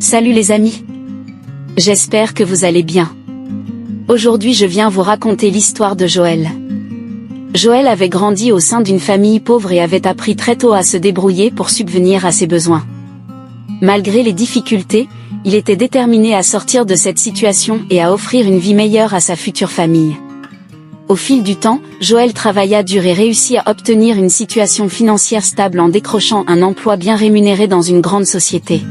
Salut les amis. J'espère que vous allez bien. Aujourd'hui je viens vous raconter l'histoire de Joël. Joël avait grandi au sein d'une famille pauvre et avait appris très tôt à se débrouiller pour subvenir à ses besoins. Malgré les difficultés, il était déterminé à sortir de cette situation et à offrir une vie meilleure à sa future famille. Au fil du temps, Joël travailla dur et réussit à obtenir une situation financière stable en décrochant un emploi bien rémunéré dans une grande société.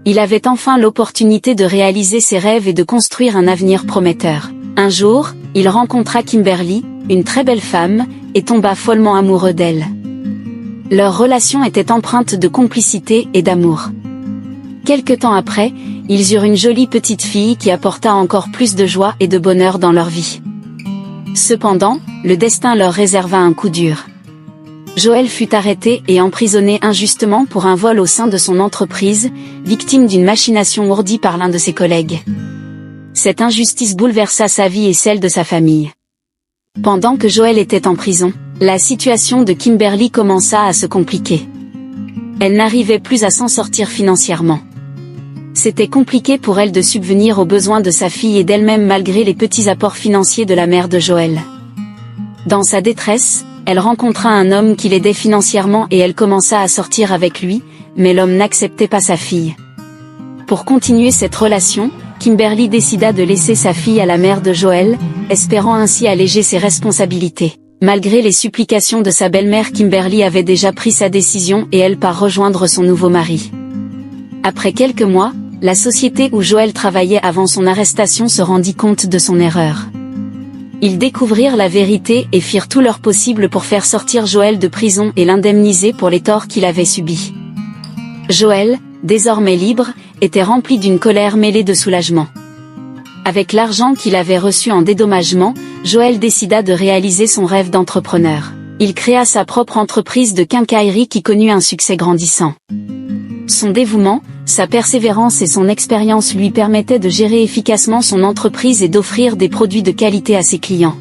Il avait enfin l'opportunité de réaliser ses rêves et de construire un avenir prometteur. Un jour, il rencontra Kimberly, une très belle femme, et tomba follement amoureux d'elle. Leur relation était empreinte de complicité et d'amour. Quelque temps après, ils eurent une jolie petite fille qui apporta encore plus de joie et de bonheur dans leur vie. Cependant, le destin leur réserva un coup dur. Joël fut arrêté et emprisonné injustement pour un vol au sein de son entreprise, victime d'une machination ourdie par l'un de ses collègues. Cette injustice bouleversa sa vie et celle de sa famille. Pendant que Joël était en prison, la situation de Kimberly commença à se compliquer. Elle n'arrivait plus à s'en sortir financièrement. C'était compliqué pour elle de subvenir aux besoins de sa fille et d'elle-même malgré les petits apports financiers de la mère de Joël. Dans sa détresse, elle rencontra un homme qui l'aidait financièrement et elle commença à sortir avec lui, mais l'homme n'acceptait pas sa fille. Pour continuer cette relation, Kimberly décida de laisser sa fille à la mère de Joël, espérant ainsi alléger ses responsabilités. Malgré les supplications de sa belle-mère, Kimberly avait déjà pris sa décision et elle part rejoindre son nouveau mari. Après quelques mois, la société où Joël travaillait avant son arrestation se rendit compte de son erreur. Ils découvrirent la vérité et firent tout leur possible pour faire sortir Joël de prison et l'indemniser pour les torts qu'il avait subis. Joël, désormais libre, était rempli d'une colère mêlée de soulagement. Avec l'argent qu'il avait reçu en dédommagement, Joël décida de réaliser son rêve d'entrepreneur. Il créa sa propre entreprise de quincaillerie qui connut un succès grandissant. Son dévouement, sa persévérance et son expérience lui permettaient de gérer efficacement son entreprise et d'offrir des produits de qualité à ses clients.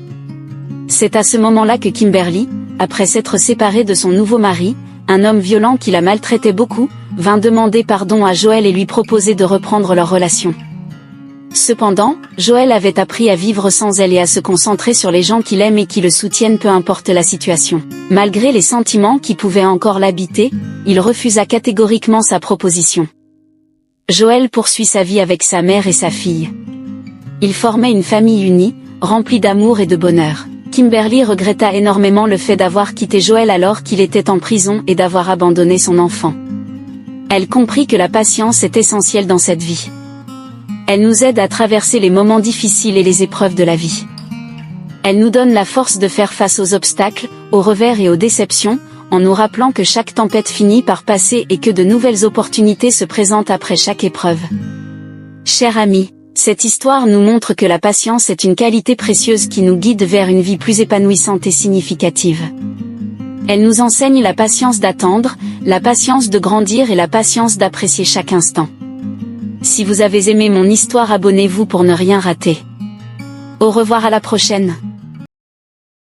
C'est à ce moment-là que Kimberly, après s'être séparée de son nouveau mari, un homme violent qui la maltraitait beaucoup, vint demander pardon à Joël et lui proposer de reprendre leur relation. Cependant, Joël avait appris à vivre sans elle et à se concentrer sur les gens qu'il aime et qui le soutiennent peu importe la situation. Malgré les sentiments qui pouvaient encore l'habiter, il refusa catégoriquement sa proposition. Joël poursuit sa vie avec sa mère et sa fille. Ils formaient une famille unie, remplie d'amour et de bonheur. Kimberly regretta énormément le fait d'avoir quitté Joël alors qu'il était en prison et d'avoir abandonné son enfant. Elle comprit que la patience est essentielle dans cette vie. Elle nous aide à traverser les moments difficiles et les épreuves de la vie. Elle nous donne la force de faire face aux obstacles, aux revers et aux déceptions, en nous rappelant que chaque tempête finit par passer et que de nouvelles opportunités se présentent après chaque épreuve. Chers amis, cette histoire nous montre que la patience est une qualité précieuse qui nous guide vers une vie plus épanouissante et significative. Elle nous enseigne la patience d'attendre, la patience de grandir et la patience d'apprécier chaque instant. Si vous avez aimé mon histoire, abonnez-vous pour ne rien rater. Au revoir, à la prochaine.